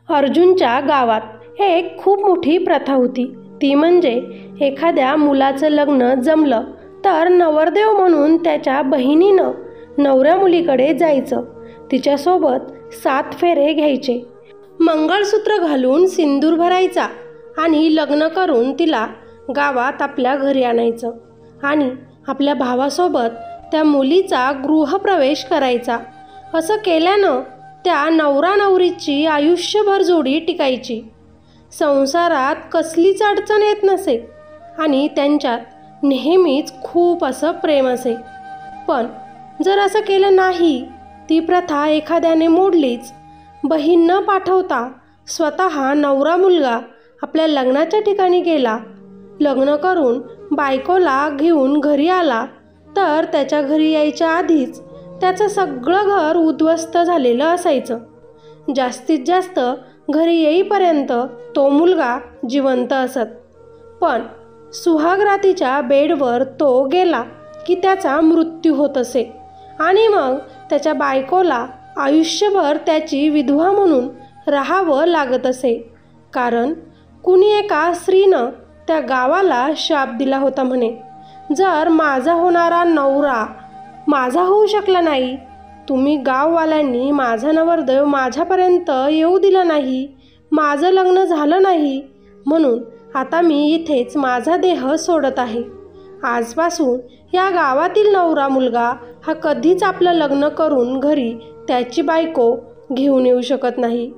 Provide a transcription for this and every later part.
अर्जुनच्या गावात एक खूप मोठी प्रथा होती. ती म्हणजे एखाद्या मुलाचं लग्न जमलं तर नवरदेव म्हणून त्याच्या बहिणीनं नवऱ्या मुलीकडे जायचं, तिच्यासोबत 7 फेरे घ्यायचे, मंगळसूत्र घालून सिंदूर भरायचा आणि लग्न करून तिला गावात आपल्या घरी आणायचं आणि आपल्या भावासोबत त्या मुलीचा गृहप्रवेश करायचा. असं केल्यानं त्या नवरा नवरीची आयुष्यभर जोडी टिकायची. संसारात कसलीच अडचण येत नसे आणि त्यांच्यात नेहमीच खूप असं प्रेम असे. पण जर असं केलं नाही, ती प्रथा एखाद्याने मोडलीच, बहीण न पाठवता स्वतः नवरा मुलगा आपल्या लग्नाच्या ठिकाणी गेला, लग्न करून बायकोला घेऊन घरी आला, तर त्याच्या घरी यायच्या आधीच त्याचं सगळं घर उद्ध्वस्त झालेलं असायचं. जास्तीत जास्त घरी येईपर्यंत तो मुलगा जिवंत असत, पण सुहागरातीच्या बेडवर तो गेला की त्याचा मृत्यू होत असे आणि मग त्याच्या बायकोला आयुष्यभर त्याची विधवा म्हणून राहावं लागत असे. कारण कुणी एका स्त्रीनं त्या गावाला शाप दिला होता म्हणे, जर माझा होणारा नवरा माझा होऊ शकला नाही, तुम्ही गाववाल्यांनी माझा नवरदेव माझ्यापर्यंत येऊ दिला नाही, माझं लग्न झालं नाही, म्हणून आता मी इथेच माझा देह सोडत आहे. आजपासून या गावातील नवरा मुलगा हा कधीच आपलं लग्न करून घरी त्याची बायको घेऊन येऊ शकत नाही.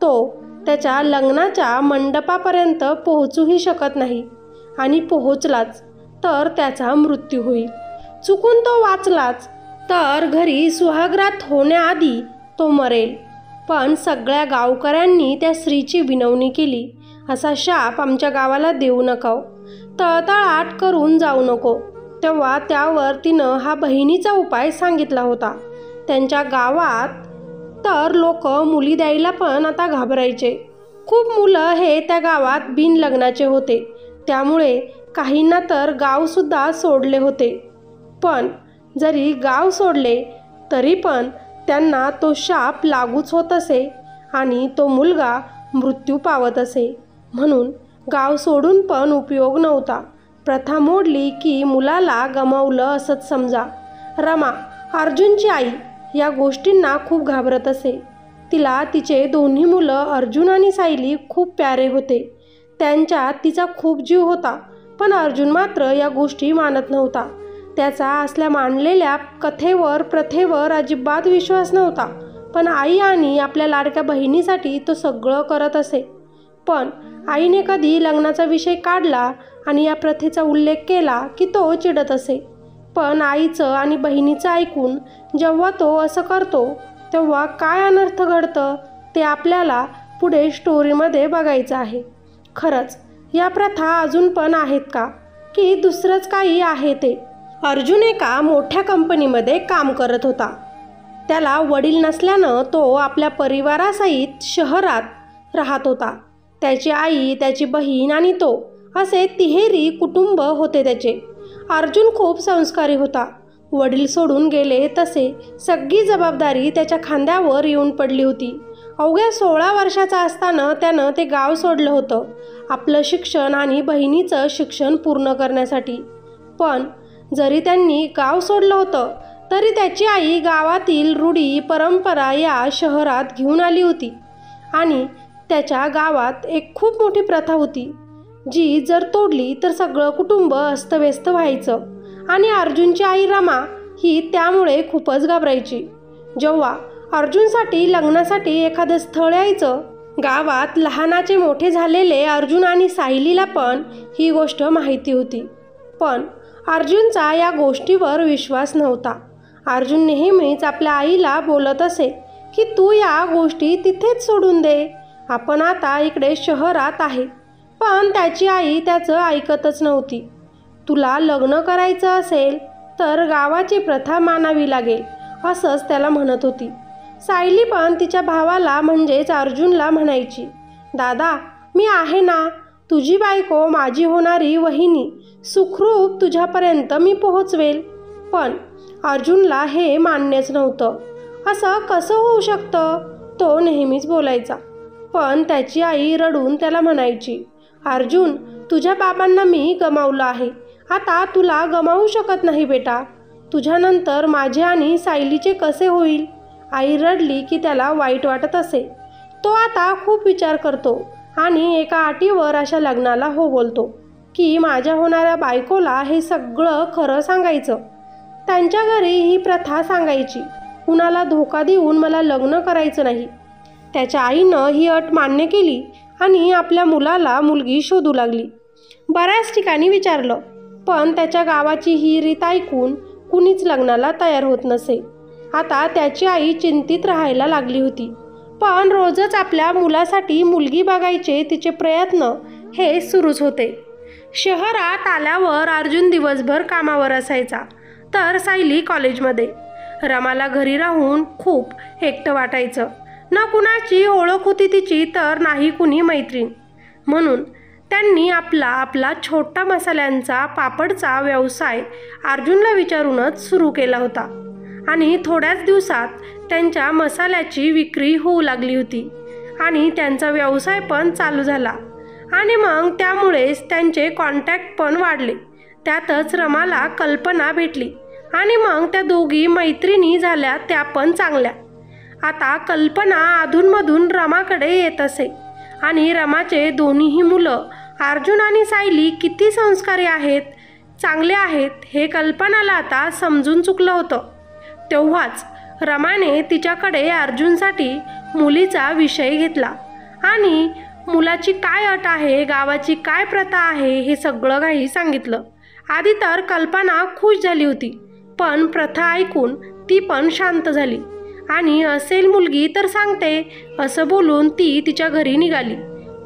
तो त्याच्या लग्नाच्या मंडपापर्यंत पोहोचूही शकत नाही आणि पोहोचलाच तर त्याचा मृत्यू होईल. चुकून तो वाचलाच तर घरी सुहागरात होण्याआधी तो मरेल. पण सगळ्या गावकऱ्यांनी त्या स्त्रीची विनवणी केली, असा शाप आमच्या गावाला देऊ नका, तळतळाट करून जाऊ नको. तेव्हा त्यावर तिनं हा बहिणीचा उपाय सांगितला होता. त्यांच्या गावात तर लोक मुली द्यायला पण आता घाबरायचे. खूप मुलं हे त्या गावात बिन लग्नाचे होते, त्यामुळे काहींना तर गावसुद्धा सोडले होते. पण जरी गाव सोडले तरी पण त्यांना तो शाप लागूच होत असे आणि तो मुलगा मृत्यू पावत असे. म्हणून गाव सोडून पण उपयोग नव्हता. प्रथा मोडली की मुलाला गमावलं असंच समजा. रमा, अर्जुनची आई, या गोष्टींना खूप घाबरत असे. तिला तिचे दोन्ही मुलं अर्जुन आणि सायली खूप प्यारे होते. त्यांच्यात तिचा खूप जीव होता, पण अर्जुन मात्र या गोष्टी मानत नव्हता. त्याचा असल्या मांडलेल्या कथेवर प्रथेवर अजिबात विश्वास नव्हता. पण आई आणि आपल्या लाडक्या बहिणीसाठी तो सगळं करत असे. पण आईने कधी लग्नाचा विषय काढला आणि या प्रथेचा उल्लेख केला की तो चिडत असे. पण आईचं आणि बहिणीचं ऐकून जेव्हा तो असं करतो तेव्हा काय अनर्थ घडतं ते आपल्याला पुढे स्टोरीमध्ये बघायचं आहे. खरंच या प्रथा अजून पण आहेत का, की दुसरंच काही आहे ते? अर्जुन एका मोठ्या कंपनीमध्ये काम करत होता. त्याला वडील नसल्यानं तो आपल्या परिवारासहित शहरात राहत होता. त्याची आई, त्याची बहीण आणि तो असे तिहेरी कुटुंब होते त्याचे. अर्जुन खूप संस्कारी होता. वडील सोडून गेले तसे सगळी जबाबदारी त्याच्या खांद्यावर येऊन पडली होती. अवघ्या 16 वर्षाचा असताना त्यानं ते गाव सोडलं होतं, आपलं शिक्षण आणि बहिणीचं शिक्षण पूर्ण करण्यासाठी. पण जरी त्यांनी गाव सोडलं होतं तरी त्याची आई गावातील रूढी परंपरा या शहरात घेऊन आली होती. आणि त्याच्या गावात एक खूप मोठी प्रथा होती, जी जर तोडली तर सगळं कुटुंब अस्तव्यस्त व्हायचं. आणि अर्जुनची आई रमा ही त्यामुळे खूपच घाबरायची. जेव्हा अर्जुनसाठी लग्नासाठी एखादं स्थळ यायचं, गावात लहानाचे मोठे झालेले अर्जुन आणि सायलीला पण ही गोष्ट माहिती होती. पण अर्जुनचा या गोष्टीवर विश्वास नव्हता. अर्जुन नेहमीच आपल्या आईला बोलत असे की तू या गोष्टी तिथेच सोडून दे, आपण आता इकडे शहरात आहे. पण त्याची आई त्याचं ऐकतच नव्हती. तुला लग्न करायचं असेल तर गावाची प्रथा मानावी लागेल, असंच त्याला म्हणत होती. सायली पण तिच्या भावाला म्हणजेच अर्जुनला म्हणायची, दादा मी आहे ना, तुझी बायको माझी होणारी वहिनी सुखरूप तुझ्यापर्यंत मी पोहोचवेल. पण अर्जुनला हे मान्यच नव्हतं. असं कसं होऊ शकतं, तो नेहमीच बोलायचा. पण त्याची आई रडून त्याला म्हणायची, अर्जुन, तुझ्या बाबांना मी गमावलं आहे. आता तुला गमावू शकत नाही बेटा. तुझ्यानंतर माझे आणि सायलीचे कसे होईल? आई रडली की त्याला वाईट वाटत असे. तो आता खूप विचार करतो आणि एका अटीवर अशा लग्नाला हो बोलतो की माझ्या होणाऱ्या बायकोला हे सगळं खरं सांगायचं. त्यांच्या घरी ही प्रथा सांगायची, कुणाला धोका देऊन मला लग्न करायचं नाही. त्याच्या आईनं ही अट मान्य केली आणि आपल्या मुलाला मुलगी शोधू लागली. बऱ्याच ठिकाणी विचारलं, पण त्याच्या गावाची ही रीत ऐकून कुणीच लग्नाला तयार होत नसे. आता त्याची आई चिंतित राहायला लागली होती. पण रोजच आपल्या मुलासाठी मुलगी बघायचे तिचे प्रयत्न हे सुरूच होते. शहरात आल्यावर अर्जुन दिवसभर कामावर असायचा, तर सायली कॉलेजमध्ये. रमाला घरी राहून खूप एकटं वाटायचं. ना कुणाची ओळख होती तिची, तर नाही कुणी मैत्रीण. म्हणून त्यांनी आपला छोटा मसाल्यांचा पापडचा व्यवसाय अर्जुनला विचारूनच सुरू केला होता. आणि थोड्याच दिवसात त्यांच्या मसाल्याची विक्री होऊ लागली होती आणि त्यांचा व्यवसाय पण चालू झाला. आणि मग त्यामुळेच त्यांचे कॉन्टॅक्ट पण वाढले. त्यातच रमाला कल्पना भेटली आणि मग त्या दोघी मैत्रिणी झाल्या, त्या पण चांगल्या. आता कल्पना अधूनमधून रमाकडे येत असे आणि रमाचे दोन्हीही मुलं अर्जुन आणि सायली किती संस्कारी आहेत, चांगले आहेत हे कल्पनाला आता समजून चुकलं होतं. तेव्हाच रमाने तिच्याकडे अर्जुनसाठी मुलीचा विषय घेतला आणि मुलाची काय अट आहे, गावाची काय प्रथा आहे हे सगळं काही सांगितलं. आधी तर कल्पना खुश झाली होती, पण प्रथा ऐकून ती पण शांत झाली आणि असेल मुलगी तर सांगते असं बोलून ती तिच्या घरी निघाली.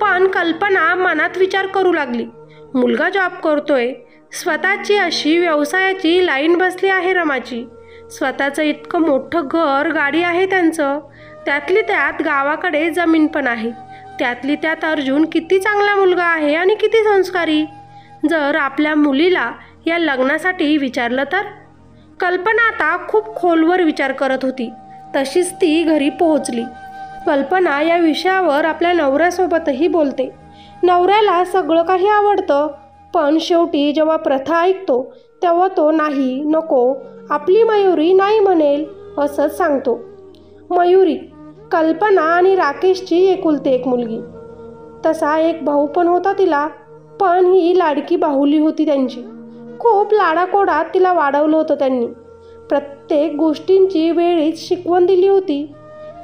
पण कल्पना मनात विचार करू लागली, मुलगा जॉब करतोय, स्वतःची अशी व्यवसायाची लाईन बसली आहे रमाची, स्वतःचं इतकं मोठं घर गाडी आहे त्यांचं, त्यातली त्यात गावाकडे जमीन पण आहे, त्यातली त्यात अर्जुन किती चांगला मुलगा आहे आणि किती संस्कारी. जर आपल्या मुलीला या लग्नासाठी विचारलं तर? कल्पना आता खूप खोलवर विचार करत होती. तशीच ती घरी पोहोचली. कल्पना या विषयावर आपल्या नवऱ्यासोबतही बोलते. नवऱ्याला सगळं काही आवडतं, पण शेवटी जेव्हा प्रथा ऐकतो तेव्हा तो नाही, नको, आपली मयुरी नाही म्हणेल असंच सांगतो. मयुरी कल्पना आणि राकेशची एकुलती एक मुलगी. तसा एक भाऊ पण होता तिला, पण ही लाडकी बाहुली होती त्यांची. खूप लाडाकोडात तिला वाढवलं होतं त्यांनी. प्रत्येक गोष्टींची वेळीच शिकवण दिली होती.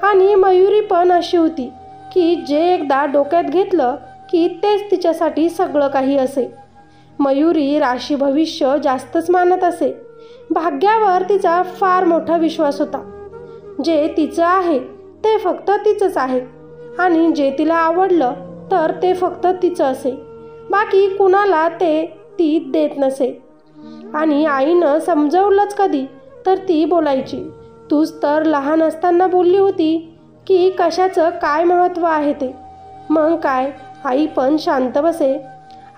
आणि मयुरी पण अशी होती की जे एकदा डोक्यात घेतलं की तेच तिच्यासाठी सगळं काही असे. मयुरी राशी भविष्य जास्तच मानत असे. भाग्यावर तिचा फार मोठा विश्वास होता. जे तिचं आहे ते फक्त तिचंच आहे आणि जे तिला आवडलं तर ते फक्त तिचं असे, बाकी कुणाला ते ती देत नसे. आणि आईनं समजवलंच कधी तर ती बोलायची, तूच तर लहान असताना बोलली होती की कशाचं काय महत्त्व आहे ते. मग काय, आई पण शांत बसे.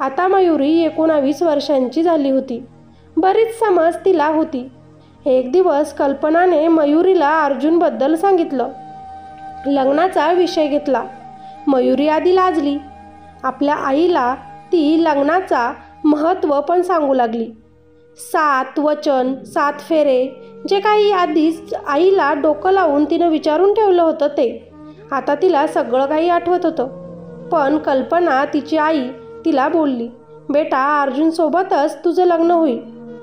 आता मयुरी 19 वर्षांची झाली होती. बरीच समज तिला होती. एक दिवस कल्पनाने मयुरीला अर्जुनबद्दल सांगितलं. लग्नाचा विषय घेतला. मयुरी आधी लाजली. आपल्या आईला ती लग्नाचा महत्त्व पण सांगू लागली. 7 वचन 7 फेरे जे काही आधीच आईला डोकं लावून तिनं विचारून ठेवलं होतं ते आता तिला सगळं काही आठवत होतं. पण कल्पना तिची आई तिला बोलली, बेटा अर्जुनसोबतच तुझं लग्न होईल,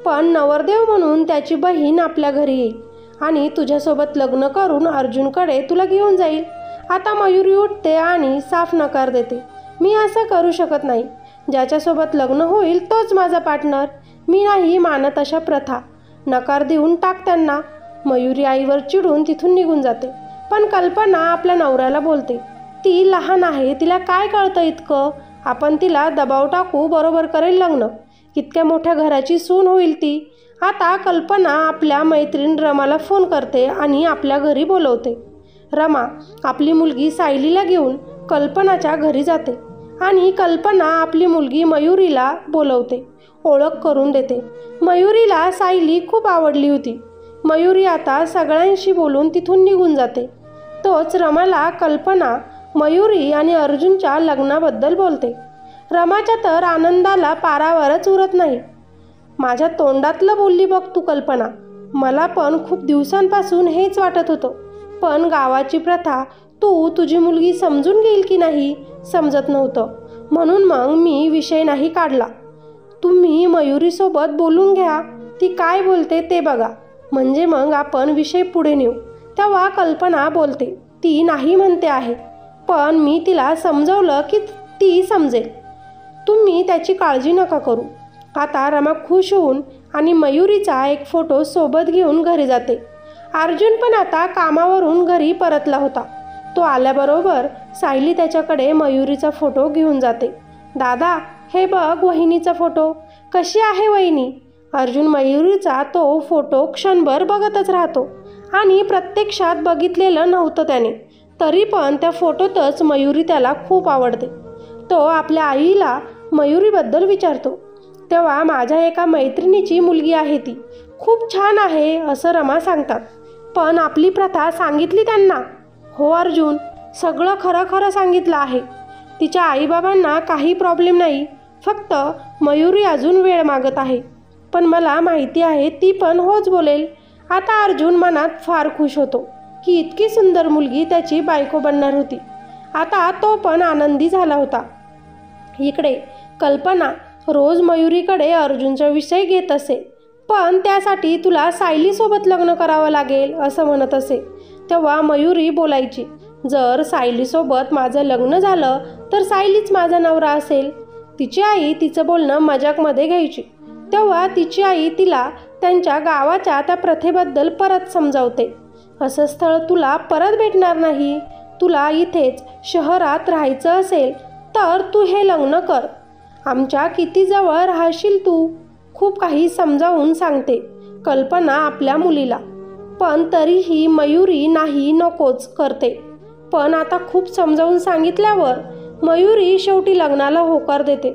पण नवरदेव म्हणून त्याची बहीण आपल्या घरी येईल आणि तुझ्यासोबत लग्न करून अर्जुनकडे तुला घेऊन जाईल. आता मयुरी उठते आणि साफ नकार देते, मी असं करू शकत नाही. ज्याच्यासोबत लग्न होईल तोच माझा पार्टनर. मी नाही मानत अशा प्रथा. नकार देऊन टाक त्यांना. मयुरी आईवर चिडून तिथून निघून जाते. पण कल्पना आपल्या नवऱ्याला बोलते, ती लहान आहे, तिला काय कळतं इतकं, आपण तिला दबाव टाकू, बरोबर करेल लग्न, इतक्या मोठ्या घराची सून होईल ती. आता कल्पना आपल्या मैत्रीण रमाला फोन करते आणि आपल्या घरी बोलवते. रमा आपली मुलगी सायलीला घेऊन कल्पनाच्या घरी जाते आणि कल्पना आपली मुलगी मयुरीला बोलवते, ओळख करून देते. मयुरीला सायली खूप आवडली होती. मयुरी आता सगळ्यांशी बोलून तिथून निघून जाते. तोच रमाला कल्पना मयुरी आणि अर्जुनच्या लग्नाबद्दल बोलते. रमाच्या तर आनंदाला पारावरच उरत नाही. माझ्या तोंडातलं बोलली बघ तू कल्पना. मला पण खूप दिवसांपासून हेच वाटत होतं, पण गावाची प्रथा तुझी मुलगी समजून घेईल की नाही समजत नव्हतं. म्हणून मग मी विषय नाही काढला. तुम्ही मयुरीसोबत बोलून घ्या, ती काय बोलते ते बघा, म्हणजे मग आपण विषय पुढे नेऊ. तेव्हा कल्पना बोलते. ती नाही म्हणते आहे, पण मी तिला समजवलं की ती समजेल. तुम्ही त्याची काळजी नका करू. आता रमा खुश होऊन आणि मयुरीचा एक फोटो सोबत घेऊन घरी जाते. अर्जुन पण आता कामावरून घरी परतला होता. तो आल्याबरोबर सायली त्याच्याकडे मयुरीचा फोटो घेऊन जाते. दादा, हे बघ वहिनीचा फोटो. कशी आहे वहिनी? अर्जुन मयुरीचा तो फोटो क्षणभर बघतच राहतो आणि प्रत्यक्षात बघितलेलं नव्हतं त्याने. तरी पण त्या फोटोतच मयुरी त्याला खूप आवडते. तो आपल्या आईला मयुरीबद्दल विचारतो. तेव्हा माझ्या एका मैत्रिणीची मुलगी आहे, ती खूप छान आहे असं रमा सांगतात. पण आपली प्रथा सांगितली त्यांना? हो अर्जुन, सगळं खरं खरं सांगितलं आहे. तिच्या आईबाबांना काही प्रॉब्लेम नाही, फक्त मयुरी अजून वेळ मागत आहे. पण मला माहिती आहे ती पण होच बोलेल. आता अर्जुन मनात फार खुश होतो की इतकी सुंदर मुलगी त्याची बायको बनणार होती. आता तो पण आनंदी झाला होता. इकडे कल्पना रोज मयुरीकडे अर्जुनचा विषय घेत असे, पण त्यासाठी तुला सायलीसोबत लग्न करावं लागेल असं म्हणत असे. तेव्हा मयुरी बोलायची, जर सायलीसोबत माझं लग्न झालं तर सायलीच माझा नवरा असेल. तिची आई तिचं बोलणं मजाकमध्ये घ्यायची. तेव्हा तिची आई तिला त्यांच्या गावाच्या त्या प्रथेबद्दल परत समजावते. असं स्थळ तुला परत भेटणार नाही. तुला इथेच शहरात राहायचं असेल तर तू हे लग्न कर. आमच्या किती जवळ राहशील तू. खूप काही समजावून सांगते कल्पना आपल्या मुलीला. पण तरीही मयुरी नाही नकोच करते. पण आता खूप समजावून सांगितल्यावर मयुरी शेवटी लग्नाला होकार देते.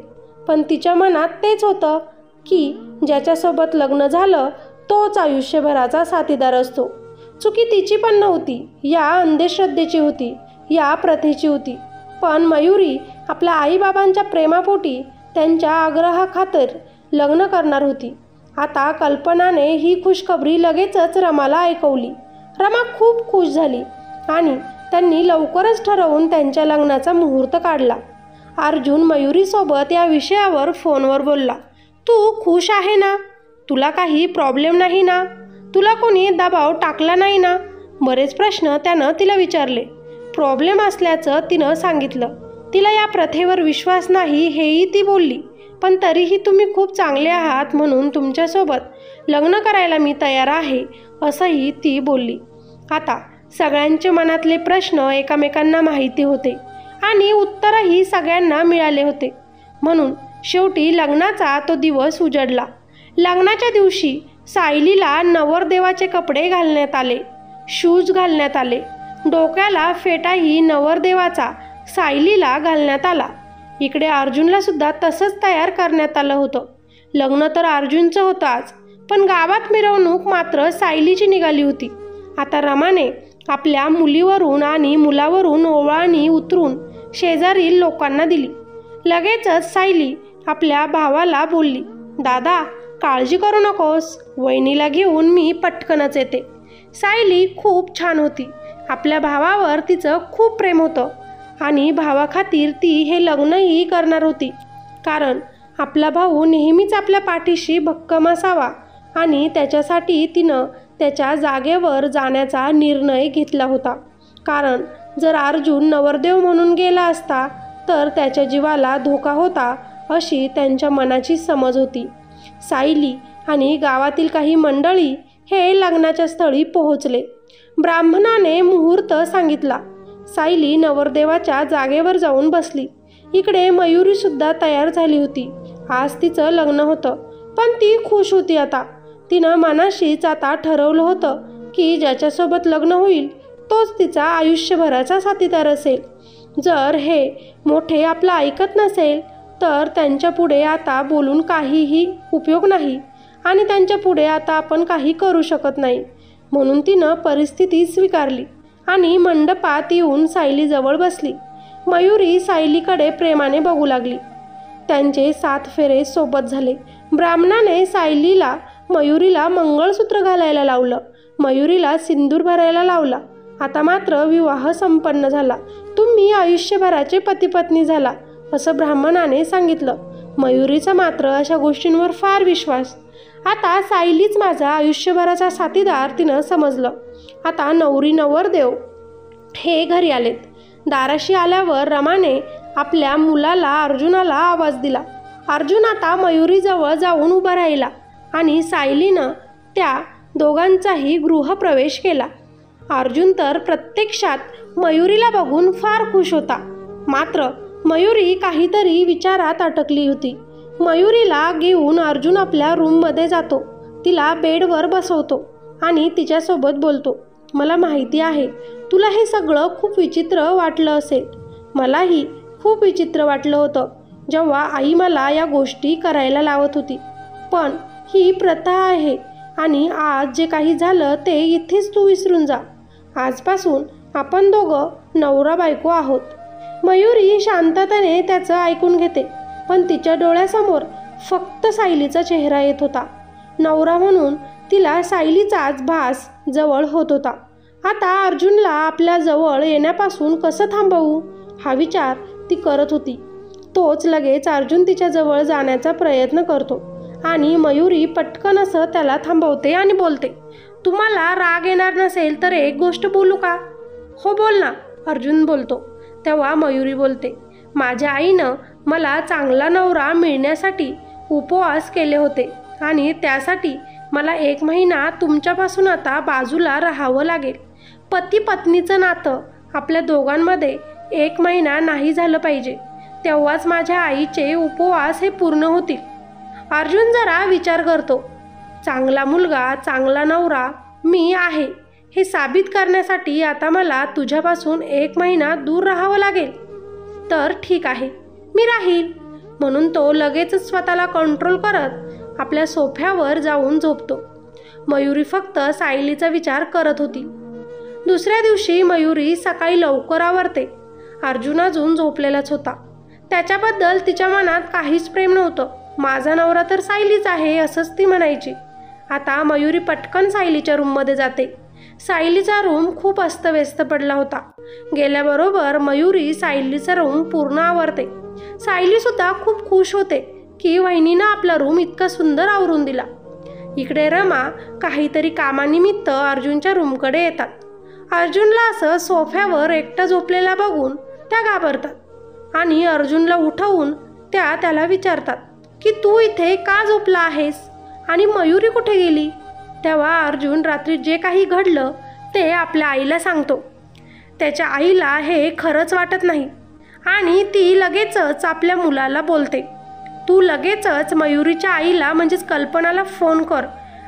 पण तिच्या मनात तेच होतं की ज्याच्यासोबत लग्न झालं तोच आयुष्यभराचा साथीदार असतो. चुकी तिची पण नव्हती, या अंधश्रद्धेची होती, या प्रथेची होती. पण मयुरी आपल्या आईबाबांच्या प्रेमापोटी त्यांच्या आग्रहाखातर लग्न करणार होती. आता कल्पनाने ही खुशखबरी लगेचच रमाला ऐकवली. रमा खूप खुश झाली आणि त्यांनी लवकरच ठरवून त्यांच्या लग्नाचा मुहूर्त काढला. अर्जुन मयुरीसोबत या विषयावर फोनवर बोलला. तू खुश आहे ना? तुला काही प्रॉब्लेम नाही ना? तुला कोणी दबाव टाकला नाही ना? बरेच प्रश्न त्यानं तिला विचारले. प्रॉब्लेम असल्याचं तिनं सांगितलं. तिला या प्रथेवर विश्वास नाही हेही ती बोलली. पण तरीही तुम्ही खूप चांगले आहात म्हणून तुमच्यासोबत लग्न करायला मी तयार आहे असंही ती बोलली. आता सगळ्यांचे मनातले प्रश्न एकमेकांना माहिती होते आणि उत्तरही सगळ्यांना मिळाले होते. म्हणून शेवटी लग्नाचा तो दिवस उजडला. लग्नाच्या दिवशी सायलीला नवरदेवाचे कपडे घालण्यात आले, शूज घालण्यात आले. डोक्याला फेटाही नवरदेवाचा सायलीला घालण्यात आला. इकडे अर्जुनला सुद्धा तसंच तयार करण्यात आलं होतं. लग्न तर अर्जुनचं होतं आज, पण गावात मिरवणूक मात्र सायलीची निघाली होती. आता रमाने आपल्या मुलीवरून आणि मुलावरून ओवाळणी उतरून शेजारील लोकांना दिली. लगेचच सायली आपल्या भावाला बोलली, दादा काळजी करू नकोस, वहिनीला घेऊन मी पटकनच येते. सायली खूप छान होती. आपल्या भावावर तिचं खूप प्रेम होतं आणि भावाखातीर ती हे लग्नही करणार होती. कारण आपला भाऊ नेहमीच आपल्या पाठीशी भक्कम असावा आणि त्याच्यासाठी तिनं त्याच्या जागेवर जाण्याचा निर्णय घेतला होता. कारण जर अर्जुन नवरदेव म्हणून गेला असता तर त्याच्या जीवाला धोका होता अशी त्यांच्या मनाची समज होती. सायली आणि गावातील काही मंडळी हे लग्नाच्या स्थळी पोहोचले. ब्राह्मणाने मुहूर्त सांगितला. सायली नवरदेवाच्या जागेवर जाऊन बसली. इकडे मयुरीसुद्धा तयार झाली होती. आज तिचं लग्न होतं, पण ती खुश होती. आता तिनं मनाशीच आता ठरवलं होतं की ज्याच्यासोबत लग्न होईल तोच तिचा आयुष्यभराचा साथीदार असेल. जर हे मोठे आपलं ऐकत नसेल तर त्यांच्या पुढे आता बोलून काहीही उपयोग नाही आणि त्यांच्या पुढे आता आपण काही करू शकत नाही. म्हणून तिनं परिस्थिती स्वीकारली आणि मंडपात येऊन सायलीजवळ बसली मयुरी सायलीकडे प्रेमाने बघू लागली. त्यांचे 7 फेरे सोबत झाले. ब्राह्मणाने सायलीला मयुरीला मंगळसूत्र घालायला लावलं, मयुरीला सिंदूर भरायला लावला. आता मात्र विवाह संपन्न झाला. तुम्ही आयुष्यभराचे पतिपत्नी झाला असं ब्राह्मणाने सांगितलं. मयुरीचा मात्र अशा गोष्टींवर फार विश्वास. आता सायलीच माझा आयुष्यभराचा साथीदार तिनं समजलं. आता नवरी नवरदेव हे घरी आलेत. दाराशी आल्यावर रमाने आपल्या मुलाला अर्जुनाला आवाज दिला. अर्जुन आता मयुरीजवळ जाऊन उभा राहिला आणि सायलीनं त्या दोघांचाही गृहप्रवेश केला. अर्जुन तर प्रत्यक्षात मयुरीला बघून फार खुश होता. मात्र मयुरी काहीतरी विचारात अटकली होती. मयुरीला घेऊन अर्जुन आपल्या रूममध्ये जातो, तिला बेडवर बसवतो आणि तिच्यासोबत बोलतो. मला माहिती आहे तुला हे सगळं खूप विचित्र वाटलं असेल. मलाही खूप विचित्र वाटलं होतं जेव्हा आई मला या गोष्टी करायला लावत होती. पण ही प्रथा आहे आणि आज जे काही झालं ते इथेच तू विसरून जा. आजपासून आपण दोघं नवरा बायको आहोत. मयुरी शांततेने त्याचं ऐकून घेते, पण तिच्या डोळ्यासमोर फक्त सायलीचा चेहरा येत होता. नवरा म्हणून तिला सायलीचाच भास जवळ होत होता. आता अर्जुनला आपल्या जवळ येण्यापासून कसं थांबवू हा विचार ती करत होती. तोच लगेच अर्जुन तिच्या जवळ जाण्याचा प्रयत्न करतो आणि मयुरी पटकन असं त्याला थांबवते आणि बोलते, तुम्हाला राग येणार नसेल तर एक गोष्ट बोलू का? हो बोल ना, अर्जुन बोलतो. तेव्हा मयुरी बोलते, माझ्या आईनं मला चांगला नवरा मिळण्यासाठी उपवास केले होते आणि त्यासाठी मला 1 महिना तुमच्यापासून आता बाजूला राहावं लागेल. पती पत्नीचं नातं आपल्या दोघांमध्ये 1 महिना नाही झालं पाहिजे, तेव्हाच माझ्या आईचे उपवास हे पूर्ण होतील. अर्जुन जरा विचार करतो. चांगला मुलगा, चांगला नवरा मी आहे हे साबित करण्यासाठी आता मला तुझ्यापासून 1 महिना दूर राहावं लागेल. तर ठीक आहे, मी राहील. म्हणून तो लगेचच स्वतःला कंट्रोल करत आपल्या सोफ्यावर जाऊन झोपतो. मयुरी फक्त सायलीचा विचार करत होती. दुसऱ्या दिवशी मयुरी सकाळी लवकर आवरते. अर्जुन अजून झोपलेलाच होता. त्याच्याबद्दल तिच्या मनात काहीच प्रेम नव्हतं. माझा नवरा तर सायलीच आहे असंच ती म्हणायची. आता मयुरी पटकन सायलीच्या रूममध्ये जाते. सायलीचा रूम खूप अस्तव्यस्त पडला होता. गेल्याबरोबर मयुरी सायलीचा रूम पूर्ण आवरते. सायलीसुद्धा खूप खुश होते की वहिनीनं आपला रूम इतका सुंदर आवरून दिला. इकडे रमा काहीतरी कामानिमित्त अर्जुनच्या रूमकडे येतात. अर्जुनला असं सोफ्यावर एकटा झोपलेला बघून त्या घाबरतात आणि अर्जुनला उठवून त्याला विचारतात की तू इथे का झोपला आहेस आणि मयुरी कुठे गेली? तेव्हा अर्जुन रात्री जे काही घडलं ते आपल्या आईला सांगतो. त्याच्या आईला हे खरंच वाटत नाही आणि ती लगेचच आपल्या मुलाला बोलते, तू लगेचच मयुरीच्या आईला म्हणजेच कल्पनाला फोन कर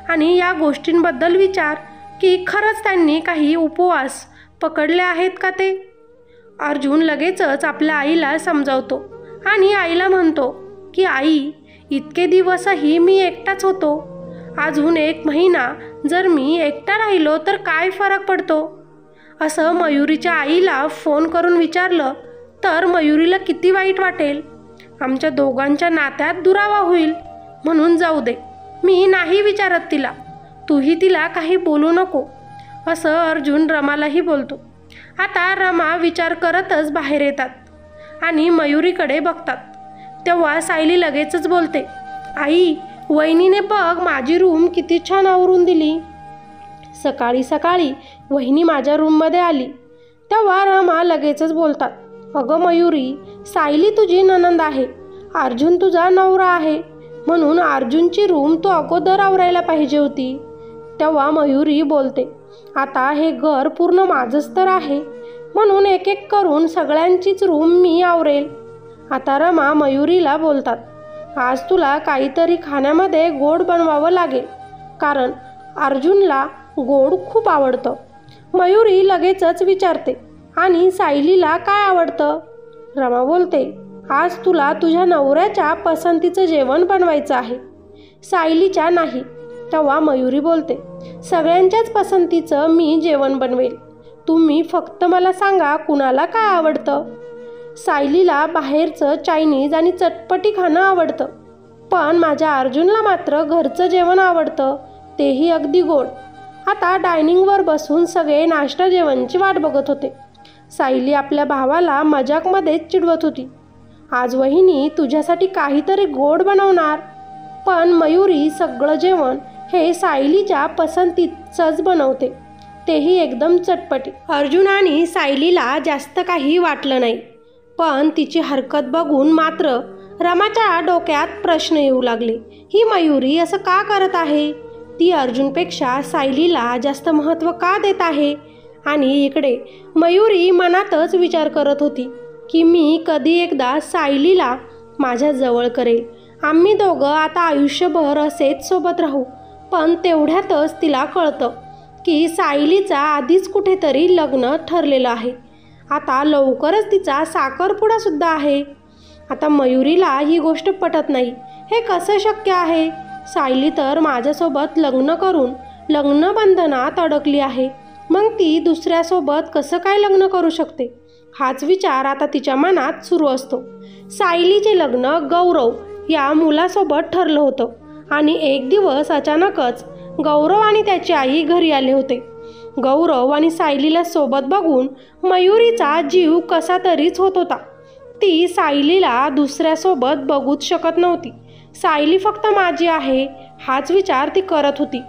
आणि या गोष्टींबद्दल विचार की खरंच त्यांनी काही उपवास पकडले आहेत का ते. अर्जुन लगेचच आपल्या आईला समजावतो आणि आईला म्हणतो की आई, इतके दिवसही मी एकटाच होतो. अजून 1 महिना जर मी एकटा राहिलो तर काय फरक पडतो? असं मयुरीच्या आईला फोन करून विचारलं तर मयुरीला किती वाईट वाटेल. आमच्या दोघांच्या नात्यात दुरावा होईल. म्हणून जाऊ दे, मी नाही विचारत तिला, तूही तिला काही बोलू नको असं अर्जुन रमालाही बोलतो. आता रमा विचार करतच बाहेर येतात आणि मयुरीकडे बघतात. तेव्हा सायली लगेचच बोलते, आई, वहिनीने बघ माझी रूम किती छान आवरून दिली. सकाळी सकाळी वहिनी माझ्या रूममध्ये आली. तेव्हा रमा लगेचच बोलतात, अगं मयुरी, सायली तुझी नणंद आहे, अर्जुन तुझा नवरा आहे, म्हणून अर्जुनची रूम तू अगोदर आवरायला पाहिजे होती. तेव्हा मयुरी बोलते, आता हे घर पूर्ण माझंच तर आहे, म्हणून एक एक करून सगळ्यांचीच रूम मी आवरेल. आता रमा मयुरीला बोलतात, आज तुला काहीतरी खाण्यामध्ये गोड बनवावं लागेल, कारण अर्जुनला गोड खूप आवडतं. मयुरी लगेचच विचारते, आणि सायलीला काय आवडतं? रमा बोलते, आज तुला तुझ्या नवऱ्याच्या पसंतीचं जेवण बनवायचं आहे, सायलीच्या नाही. तेव्हा मयुरी बोलते, सगळ्यांच्याच पसंतीचं मी जेवण बनवेल, तुम्ही फक्त मला सांगा कुणाला काय आवडतं. सायलीला बाहेरचं चायनीज आणि चटपटी खाणं आवडतं, पण माझ्या अर्जुनला मात्र घरचं जेवण आवडतं, तेही अगदी गोड. आता डायनिंगवर बसून सगळे नाश्ता जेवणची वाट बघत होते. सायली आपल्या भावाला मजाकमध्येच चिडवत होती, आज वहिनी तुझ्यासाठी काहीतरी गोड बनवणार. पण मयुरी सगळं जेवण हे सायलीच्या पसंतीचंच बनवते, तेही एकदम चटपटी. अर्जुन आणि सायलीला जास्त काही वाटलं नाही, पण तिची हरकत बघून मात्र रमाच्या डोक्यात प्रश्न येऊ लागले. ही मयुरी असं का करत आहे? ती अर्जुनपेक्षा सायलीला जास्त महत्त्व का देत आहे? आणि इकडे मयुरी मनातच विचार करत होती की मी कधी एकदा सायलीला माझ्या जवळ करेल. आम्ही दोघं आता आयुष्यभर असेच सोबत राहू. पण तेवढ्यातच तिला कळतं की सायलीचा आधीच कुठेतरी लग्न ठरलेलं आहे. आता लवकरच तिचा साखरपुडासुद्धा आहे. आता मयुरीला ही गोष्ट पटत नाही. हे कसं शक्य आहे? सायली तर माझ्यासोबत लग्न करून लग्नबंधनात अडकली आहे, मग ती दुसऱ्यासोबत कसं काय लग्न करू शकते? हाच विचार आता तिच्या मनात सुरू असतो. सायलीचे लग्न गौरव या मुलासोबत ठरलं होतं आणि एक दिवस अचानकच गौरव आणि त्याची आई घरी आले होते. गौरव आणि सायलीला सोबत बघून मयुरीचा जीव कसा तरीच होत होता. ती सायलीला दुसऱ्यासोबत बघूच शकत नव्हती. सायली फक्त माझी आहे हाच विचार ती करत होती.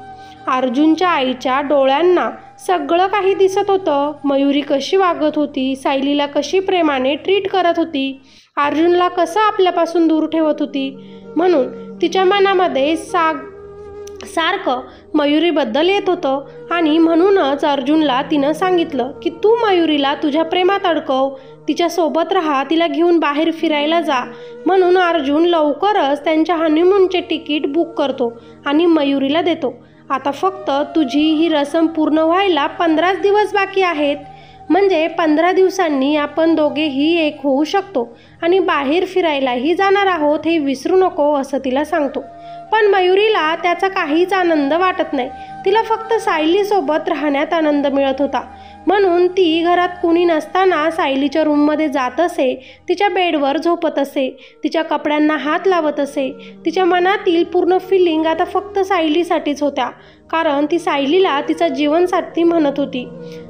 अर्जुनच्या आईच्या डोळ्यांना सगळं काही दिसत होतं. मयुरी कशी वागत होती, सायलीला कशी प्रेमाने ट्रीट करत होती, अर्जुनला कसं आपल्यापासून दूर ठेवत होती. म्हणून तिच्या मनामध्ये सारखं मयुरीबद्दल येत होतं आणि म्हणूनच अर्जुनला तिनं सांगितलं की तू मयुरीला तुझ्या प्रेमात अडकव, तिच्यासोबत राहा, तिला घेऊन बाहेर फिरायला जा. म्हणून अर्जुन लवकरच त्यांच्या हनीमूनचे तिकीट बुक करतो आणि मयुरीला देतो. आता फक्त तुझी ही रसम पूर्ण व्हायला 15 दिवस बाकी आहेत. म्हणजे 15 दिवसांनी आपण दोघेही एक होऊ शकतो आणि बाहेर फिरायलाही जाणार आहोत, हे विसरू नको असं तिला सांगतो. पण मयुरीला त्याचा काहीच आनंद वाटत नाही. तिला फक्त सायलीसोबत राहण्यात आनंद मिळत होता. म्हणून ती घरात कुणी नसताना सायलीच्या रूममध्ये जात असे, तिच्या बेडवर झोपत असे, तिच्या कपड्यांना हात लावत असे. तिच्या मनातील पूर्ण फिलिंग आता फक्त सायलीसाठीच होत्या, कारण ती सायलीला तिचा जीवनसाथी म्हणत होती.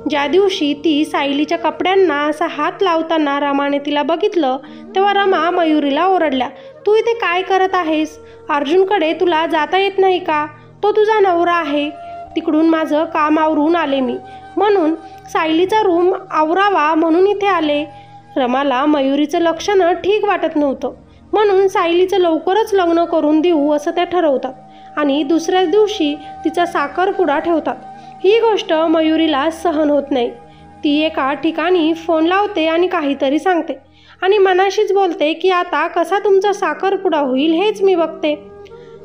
ज्या दिवशी ती सायलीच्या कपड्यांना असा हात लावताना रमाने तिला बघितलं, तेव्हा रमा मयुरीला ओरडल्या, तू इथे काय करत आहेस? अर्जुनकडे तुला जाता येत नाही का? तो तुझा नवरा आहे. तिकडून माझं काम आवरून आले मी, म्हणून सायलीचा रूम आवरावा म्हणून इथे आले. रमाला मयुरीचं लक्षणं ठीक वाटत नव्हतं, म्हणून सायलीचं लवकरच लग्न करून देऊ असं त्या ठरवतात आणि दुसऱ्याच दिवशी तिचा साखरपुडा ठेवतात. ही गोष्ट मयुरीला सहन होत नाही. ती एका ठिकाणी फोन लावते आणि काहीतरी सांगते आणि मनाशीच बोलते की आता कसा तुमचा साखरपुडा होईल हेच मी बघते.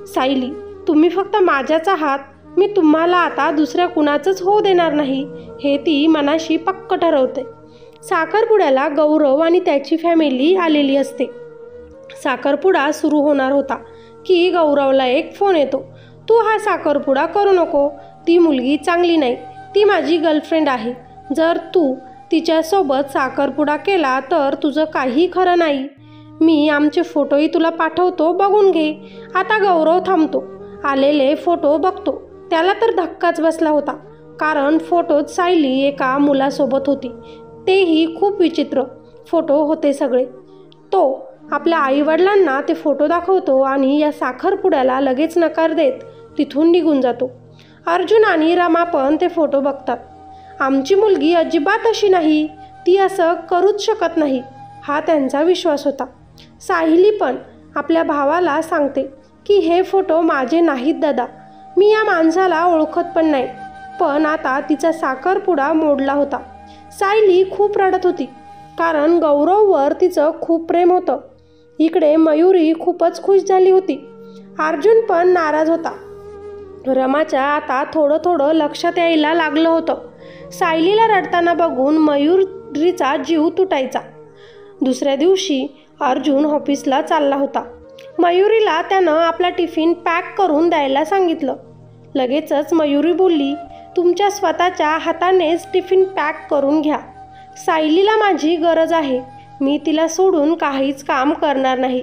सायली, तुम्ही फक्त माझ्याच आहात, मी तुम्हाला आता दुसऱ्या कुणाचंच होऊ देणार नाही, हे ती मनाशी पक्क ठरवते. साखरपुड्याला गौरव आणि त्याची फॅमिली आलेली असते. साखरपुडा सुरू होणार होता की गौरवला एक फोन येतो, तू हा साखरपुडा करू नको, ती मुलगी चांगली नाही, ती माझी गर्लफ्रेंड आहे, जर तू तिच्यासोबत साखरपुडा केला तर तुझं काही खरं नाही. मी आमचे फोटोही तुला पाठवतो, बघून घे. आता गौरव थांबतो, आलेले फोटो बघतो. त्याला तर धक्काच बसला होता, कारण फोटोत सायली एका मुलासोबत होती. तेही खूप विचित्र फोटो होते सगळे. तो आपल्या आईवडिलांना ते फोटो दाखवतो आणि या साखरपुड्याला लगेच नकार देत तिथून निघून जातो. अर्जुन आणि रमा पण ते फोटो बघतात. आमची मुलगी अजिबात अशी नाही, ती असं करूच शकत नाही, हा त्यांचा विश्वास होता. सायली पण आपल्या भावाला सांगते की हे फोटो माझे नाहीत दादा, मी या माणसाला ओळखत पण नाही. पण आता तिचा साखरपुडा मोडला होता. सायली खूप रडत होती, कारण गौरववर तिचं खूप प्रेम होतं. इकडे मयुरी खूपच खुश झाली होती. अर्जुन पण नाराज होता. रमाच्या आता थोडं थोडं लक्षात यायला लागलं होतं. सायलीला रडताना बघून मयुरीचा जीव तुटायचा. दुसऱ्या दिवशी अर्जुन ऑफिसला चालला होता. मयुरीला त्यानं आपला टिफिन पॅक करून द्यायला सांगितलं. लगेचच मयुरी बोलली, तुमच्या स्वतःच्या हातानेच टिफिन पॅक करून घ्या. सायलीला माझी गरज आहे, मी तिला सोडून काहीच काम करणार नाही.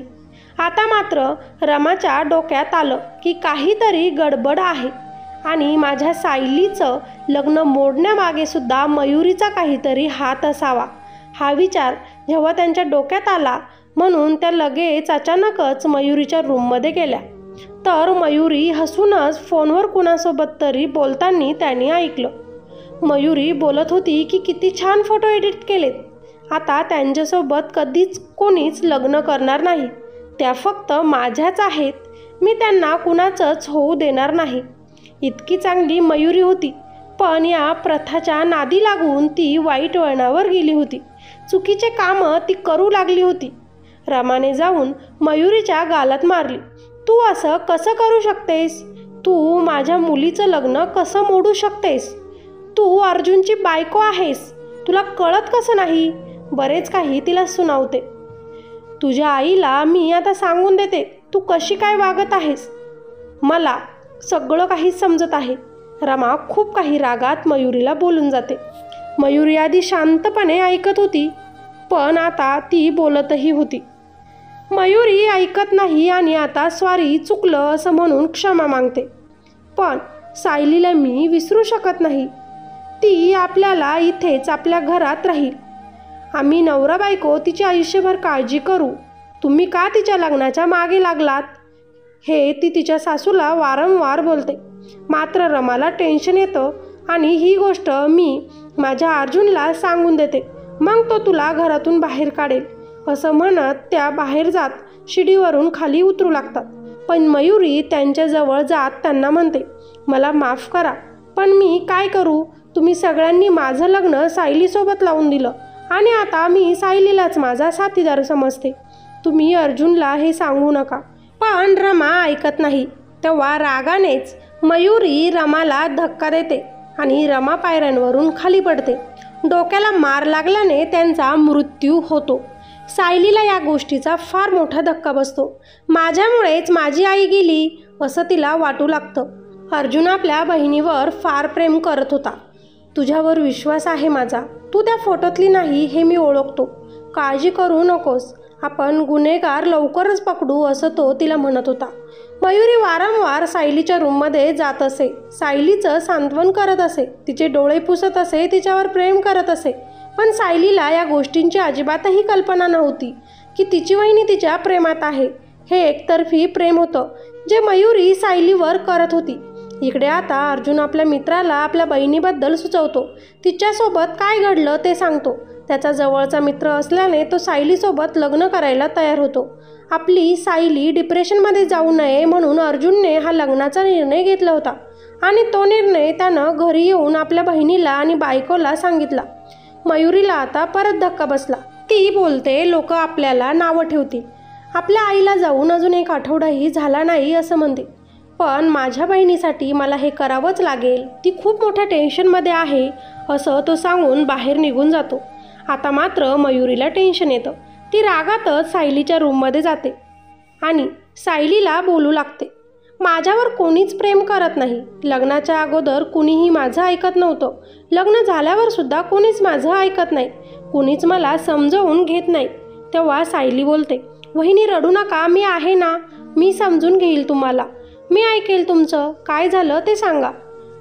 आता मात्र रमाच्या डोक्यात आलं की काहीतरी गडबड आहे आणि माझ्या सायलीचं लग्न मोडण्यामागे सुद्धा मयुरीचा काहीतरी हात असावा. हा विचार जेव्हा त्यांच्या डोक्यात आला म्हणून त्या लगेच अचानकच मयुरीच्या रूममध्ये गेल्या. तर मयुरी हसूनच फोनवर कुणासोबत तरी बोलताना त्यांनी ऐकलं. मयुरी बोलत होती की किती छान फोटो एडिट केलेत. आता त्यांच्यासोबत कधीच कोणीच लग्न करणार नाही. त्या फक्त माझ्याच आहेत. मी त्यांना कुणाचंच होऊ देणार नाही. इतकी चांगली मयुरी होती, पण या प्रथाच्या नादी लागून ती वाईट वळणावर गेली होती. चुकीचे कामं ती करू लागली होती. रमाने जाऊन मयुरीच्या गालात मारली. तू असं कसं करू शकतेस? तू माझ्या मुलीचं लग्न कसं मोडू शकतेस? तू अर्जुनची बायको आहेस. तुला कळत कसं नाही? बरेच काही तिला सुनावते. तुझ्या आईला मी आता सांगून देते तू कशी काय वागत आहेस. मला सगळं काही समजत आहे. रमा खूप काही रागात मयुरीला बोलून जाते. मयुरी आधी शांतपणे ऐकत होती, पण आता ती बोलतही होती. मयुरी ऐकत नाही आणि आता सॉरी चुकलं असं म्हणून क्षमा मागते. पण सायलीला मी विसरू शकत नाही. ती आपल्याला इथेच आपल्या घरात राहील. आम्ही नवरा बायको तिची आयुष्यभर काळजी करू. तुम्ही का तिच्या लग्नाच्या मागे लागलात? हे ती तिच्या सासूला वारंवार बोलते. मात्र रमाला टेन्शन येतं आणि ही गोष्ट मी माझ्या अर्जुनला सांगून देते. मग तो तुला घरातून बाहेर काढेल असं म्हणत त्या बाहेर जात शिडीवरून खाली उतरू लागतात. पण मयुरी त्यांच्याजवळ जात त्यांना म्हणते, मला माफ करा, पण मी काय करू? तुम्ही सगळ्यांनी माझं लग्न सायलीसोबत लावून दिलं आणि आता मी सायलीलाच माझा साथीदार समजते. तुम्ही अर्जुनला हे सांगू नका. पण रमा ऐकत नाही. तेव्हा रागानेच मयुरी रमाला धक्का देते आणि रमा पायऱ्यांवरून खाली पडते. डोक्याला मार लागल्याने त्यांचा मृत्यू होतो. सायलीला या गोष्टीचा फार मोठा धक्का बसतो. माझ्यामुळेच माझी आई गेली असं तिला वाटू लागतं. अर्जुन आपल्या बहिणीवर फार प्रेम करत होता. तुझ्यावर विश्वास आहे माझा. तू त्या फोटोतली नाही हे मी ओळखतो. काळजी करू नकोस. आपण गुन्हेगार लवकरच पकडू असं तो तिला म्हणत होता. मयुरी वारंवार सायलीच्या रूममध्ये जात असे. सायलीचं सांत्वन करत असे. तिचे डोळे पुसत असे. तिच्यावर प्रेम करत असे. पण सायलीला या गोष्टींची अजिबातही कल्पना नव्हती की तिची वहिनी तिच्या प्रेमात आहे. हे एकतर्फी प्रेम होतं जे मयुरी सायलीवर करत होती. इकडे आता अर्जुन आपल्या मित्राला आपल्या बहिणीबद्दल सुचवतो. तिच्यासोबत काय घडलं ते सांगतो. त्याचा जवळचा मित्र असल्याने तो सायलीसोबत लग्न करायला तयार होतो. आपली सायली डिप्रेशनमध्ये जाऊ नये म्हणून अर्जुनने हा लग्नाचा निर्णय घेतला होता आणि तो निर्णय त्यानं घरी येऊन आपल्या बहिणीला आणि बायकोला सांगितला. मयुरीला आता परत धक्का बसला. ती बोलते, लोक आपल्याला नावं ठेवतील. आपल्या आईला जाऊन अजून 1 आठवडाही झाला नाही असं म्हणते. पण माझ्या बहिणीसाठी मला हे करावंच लागेल. ती खूप मोठ्या टेन्शनमध्ये आहे असं तो सांगून बाहेर निघून जातो. आता मात्र मयुरीला टेन्शन येतं. ती रागातच सायलीच्या रूममध्ये जाते आणि सायलीला बोलू लागते. माझ्यावर कोणीच प्रेम करत नाही. लग्नाच्या अगोदर कुणीही माझं ऐकत नव्हतं. लग्न झाल्यावर सुद्धा कोणीच माझं ऐकत नाही. कुणीच मला समजवून घेत नाही. तेव्हा सायली बोलते, वहिनी रडू नका, मी आहे ना. मी समजून घेईल तुम्हाला. मी ऐकेल तुमचं. काय झालं ते सांगा.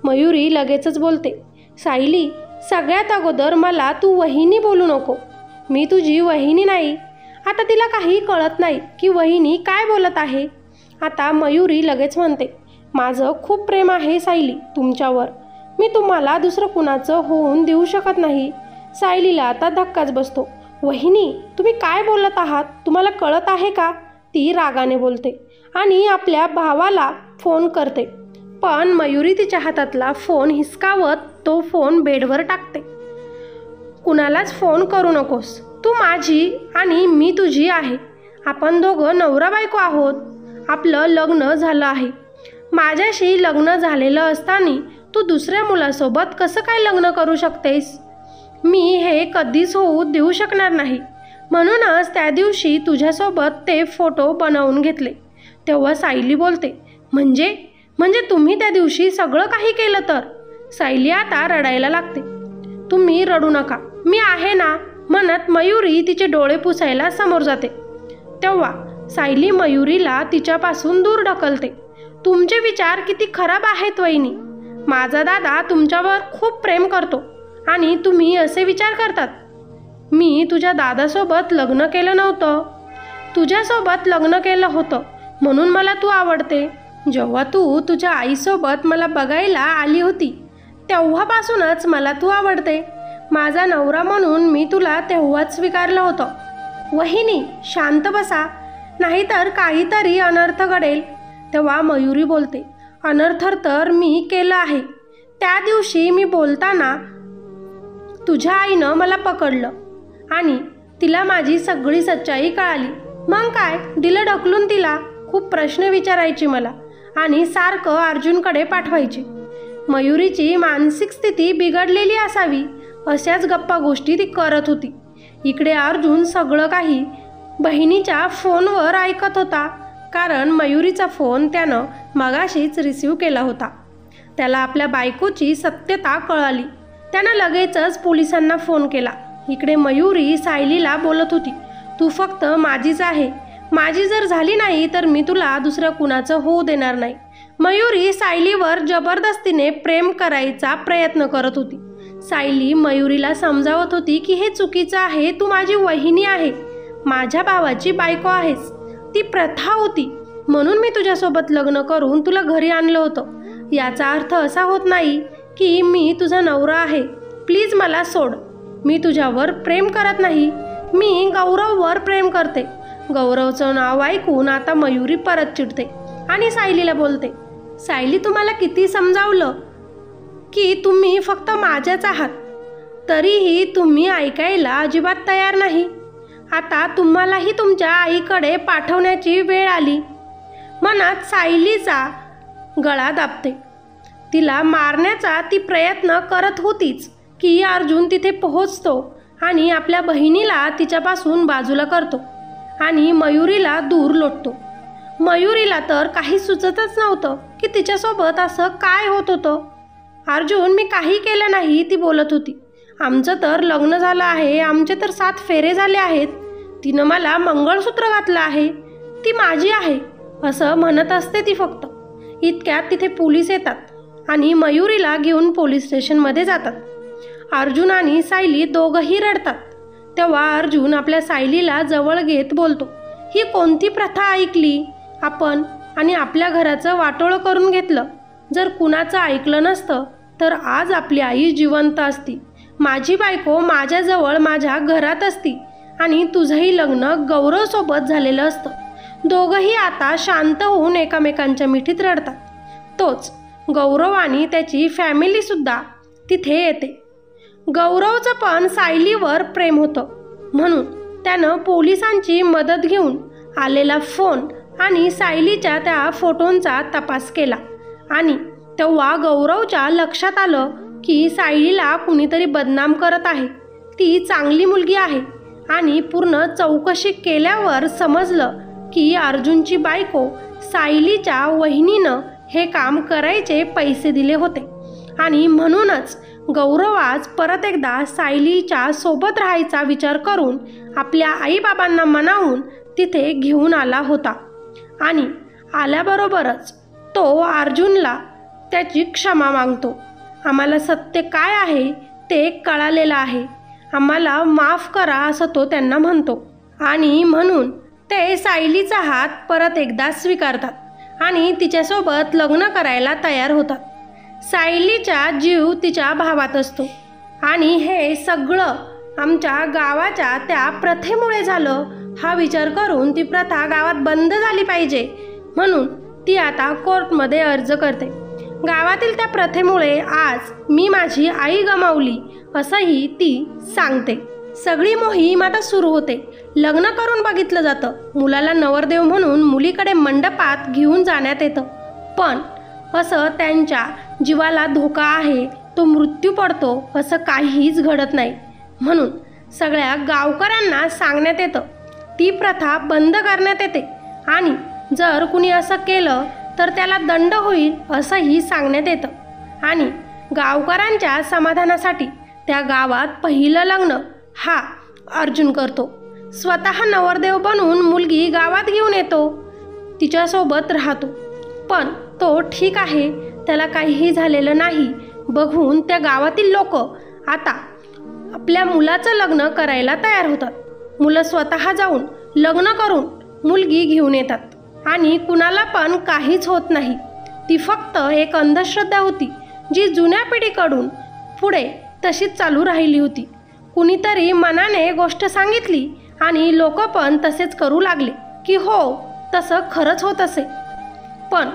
मयुरी लगेचच बोलते, सायली सगळ्यात अगोदर मला तू वहिनी बोलू नको. मी तुझी वहिनी नाही. आता तिला काही कळत नाही की वहिनी काय बोलत आहे. आता मयुरी लगेच म्हणते, माझं खूप प्रेम आहे सायली तुमच्यावर. मी तुम्हाला दुसरं कुणाचं होऊन देऊ शकत नाही. सायलीला आता धक्काच बसतो. वहिनी तुम्ही काय बोलत आहात? तुम्हाला कळत आहे का? ती रागाने बोलते आणि आपल्या भावाला फोन करते. पण मयुरी तिच्या हातातला फोन हिसकावत तो फोन बेडवर टाकते. कुणालाच फोन करू नकोस. तू माझी आणि मी तुझी आहे. आपण दोघं नवरा बायको आहोत. आपलं लग्न झालं आहे. माझ्याशी लग्न झालेलं असताना तू दुसऱ्या मुलासोबत कसं काय लग्न करू शकतेस? मी हे कधीच होऊ देऊ शकणार नाही. म्हणूनच त्या दिवशी तुझ्यासोबत ते फोटो बनवून घेतले. तेव्हा सायली बोलते, म्हणजे तुम्ही त्या दिवशी सगळं काही केलं तर? सायली आता रडायला लागते. तुम्ही रडू नका. मी आहे ना. म्हणत मयुरी तिचे डोळे पुसायला समोर जाते. तेव्हा सायली मयुरीला तिच्यापासून दूर ढकलते. तुमचे विचार किती खराब आहेत वहिनी. माझा दादा तुमच्यावर खूप प्रेम करतो आणि तुम्ही असे विचार करतात. मी तुझ्या दादासोबत लग्न केलं नव्हतं, तुझ्यासोबत लग्न केलं होतं, म्हणून मला तू आवडते. जेव्हा तू तुझ्या आईसोबत मला बघायला आली होती तेव्हापासूनच मला तू आवडते. माझा नवरा म्हणून मी तुला तेव्हाच स्वीकारलं होतं. वहिनी शांत बसा, नाहीतर काहीतरी अनर्थ घडेल. तेव्हा मयुरी बोलते, अनर्थ तर मी केलं आहे. त्या दिवशी मी बोलताना तुझ्या आईनं मला पकडलं आणि तिला माझी सगळी सच्चाई कळाली. मग काय, दिलं ढकलून तिला. खूप प्रश्न विचारायची मला आणि सारखं अर्जुनकडे पाठवायची. मयुरीची मानसिक स्थिती बिघडलेली असावी अशाच गप्पा गोष्टी ती करत होती. इकडे अर्जुन सगळं काही बहिणीच्या फोनवर ऐकत होता, कारण मयुरीचा फोन त्यानं मगाशीच रिसीव केला होता. त्याला आपल्या बायकोची सत्यता कळाली. त्यानं लगेचच पोलिसांना फोन केला. इकडे मयुरी सायलीला बोलत होती, तू फक्त माझीच आहे. माझी जर झाली नाही तर मी तुला दुसऱ्या कुणाचं होऊ देणार नाही. मयुरी सायलीवर जबरदस्तीने प्रेम करायचा प्रयत्न करत होती. सायली मयुरीला समजावत होती की हे चुकीचं आहे. तू माझी वहिनी आहे, माझ्या भावाची बायको आहेस. ती प्रथा होती म्हणून मी तुझ्यासोबत लग्न करून तुला घरी आणलं होतं. याचा अर्थ असा होत नाही की मी तुझा नवरा आहे. प्लीज मला सोड. मी तुझ्यावर प्रेम करत नाही, मी गौरववर प्रेम करते. गौरवचं नाव ऐकून आता मयुरी परत चिडते आणि सायलीला बोलते, सायली तुम्हाला किती समजावलं की तुम्ही फक्त माझ्याच आहात, तरीही तुम्ही ऐकायला अजिबात तयार नाही. आता तुम्हालाही तुमच्या आईकडे पाठवण्याची वेळ आली. मनात सायलीचा गळा दाबते. तिला मारण्याचा ती प्रयत्न करत होतीच की अर्जुन तिथे पोहोचतो आणि आपल्या बहिणीला तिच्यापासून बाजूला करतो आणि मयुरीला दूर लोटतो. मयुरीला तर काही सुचतच नव्हतं की तिच्यासोबत असं काय होत होतं. अर्जुन मी काही केलं नाही, ती बोलत होती. आमचं तर लग्न झालं आहे, आमचे तर 7 फेरे झाले आहेत. तिनं मला मंगळसूत्र घातलं आहे, ती माझी आहे असं म्हणत असते ती फक्त. इतक्यात तिथे पोलीस येतात आणि मयुरीला घेऊन पोलीस स्टेशनमध्ये जातात. अर्जुन आणि सायली दोघंही रडतात. तेव्हा अर्जुन आपल्या सायलीला जवळ घेत बोलतो, ही कोणती प्रथा ऐकली आपण आणि आपल्या घराचं वाटोळं करून घेतलं. जर कुणाचं ऐकलं नसतं तर आज आपली आई जिवंत असती, माझी बायको माझ्याजवळ माझ्या घरात असती आणि तुझंही लग्न गौरवसोबत झालेलं असतं. दोघंही आता शांत होऊन एकमेकांच्या मिठीत रडतात. तोच गौरव आणि त्याची फॅमिलीसुद्धा तिथे येते. गौरवचं पण सायलीवर प्रेम होतं म्हणून त्यानं पोलिसांची मदत घेऊन आलेला फोन आणि सायलीच्या त्या फोटोंचा तपास केला आणि तेव्हा गौरवच्या लक्षात आलं की सायलीला कुणीतरी बदनाम करत आहे. ती चांगली मुलगी आहे आणि पूर्ण चौकशी केल्यावर समजलं की अर्जुनची बायको सायलीच्या वहिनीनं हे काम करायचे पैसे दिले होते आणि म्हणूनच गौरव आज परत एकदा सायलीच्या सोबत राहायचा विचार करून आपल्या आईबाबांना मनावून तिथे घेऊन आला होता. आणि आल्याबरोबरच तो अर्जुनला त्याची क्षमा मागतो. आम्हाला सत्य काय आहे ते कळालेलं आहे, आम्हाला माफ करा असं तो त्यांना म्हणतो. आणि म्हणून ते सायलीचा हात परत एकदा स्वीकारतात आणि तिच्यासोबत लग्न करायला तयार होतात. सायलीचा जीव तिच्या भावात असतो आणि हे सगळं आमच्या गावाच्या त्या प्रथेमुळे झालं हा विचार करून ती प्रथा गावात बंद झाली पाहिजे म्हणून ती आता कोर्टमध्ये अर्ज करते. गावातील त्या प्रथेमुळे आज मी माझी आई गमावली असंही ती सांगते. सगळी मोहीम आता सुरू होते. लग्न करून बघितलं जातं. मुलाला नवरदेव म्हणून मुलीकडे मंडपात घेऊन जाण्यात येतं, पण असं त्यांच्या जीवाला धोका आहे, तो मृत्यू पडतो असं काहीच घडत नाही म्हणून सगळ्या गावकऱ्यांना सांगण्यात येतं. ती प्रथा बंद करण्यात येते आणि जर कुणी असं केलं तर त्याला दंड होईल असंही सांगण्यात येतं. आणि गावकऱ्यांच्या समाधानासाठी त्या गावात पहिलं लग्न हा अर्जुन करतो. स्वतः नवरदेव बनून मुलगी गावात घेऊन येतो, तिच्यासोबत राहतो. पण तो ठीक आहे, त्याला काहीही झालेलं नाही बघून त्या गावातील लोक आता आपल्या मुलाचं लग्न करायला तयार होतात. मुलं स्वतः जाऊन लग्न करून मुलगी घेऊन येतात आणि कुणाला पण काहीच होत नाही. ती फक्त एक अंधश्रद्धा होती जी जुन्या पिढीकडून पुढे तशीच चालू राहिली होती. कुणीतरी मनाने गोष्ट सांगितली आणि लोक पण तसेच करू लागले की हो, तसं खरंच होत असे. पण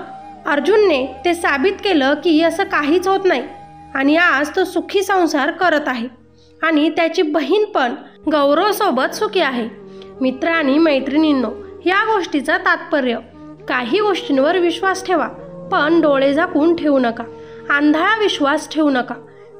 अर्जुनने ते साबित केलं की असं काहीच होत नाही आणि आज तो सुखी संसार करत आहे आणि त्याची बहीण पण गौरवसोबत सुखी आहे. मित्र आणि मैत्रिणींनो, या गोष्टीचं तात्पर्य, काही गोष्टींवर विश्वास ठेवा पण डोळे झाकून ठेवू नका, आंधळा विश्वास ठेवू नका.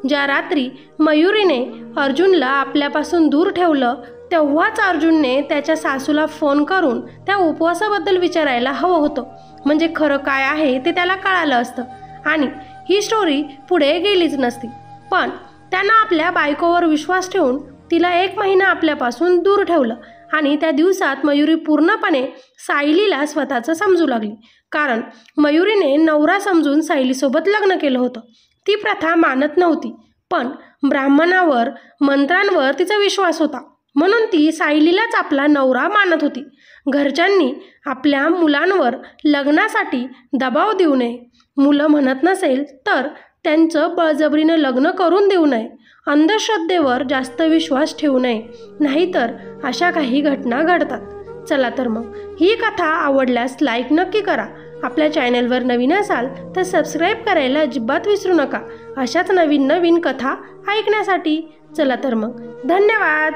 ज्या रात्री मयुरीने अर्जुनला आपल्यापासून दूर ठेवलं तेव्हाच अर्जुनने त्याच्या सासूला फोन करून त्या उपवासाबद्दल विचारायला हवं होतं. म्हणजे खरं काय आहे ते त्याला कळालं असतं आणि ही स्टोरी पुढे गेलीच नसती. पण त्यानं आपल्या बायकोवर विश्वास ठेवून तिला 1 महिना आपल्यापासून दूर ठेवलं आणि त्या दिवसात मयुरी पूर्णपणे सायलीला स्वतःचं समजू लागली. कारण मयुरीने नवरा समजून सायलीसोबत लग्न केलं होतं. ती प्रथा मानत नव्हती, पण ब्राह्मणावर, मंत्रांवर तिचा विश्वास होता म्हणून ती सायलीलाच आपला नवरा मानत होती. घरच्यांनी आपल्या मुलांवर लग्नासाठी दबाव देऊ नये. मुलं म्हणत नसेल तर त्यांचं बळजबरीनं लग्न करून देऊ नये. अंधश्रद्धेवर जास्त विश्वास ठेवू नये, नाहीतर अशा काही घटना घडतात. चला तर मग, ही कथा आवडल्यास लाईक नक्की करा. आपल्या चॅनलवर नवीन असाल तर सबस्क्राईब करायला अजिबात विसरू नका, अशाच नवीन कथा ऐकण्यासाठी. चला तर मग, धन्यवाद.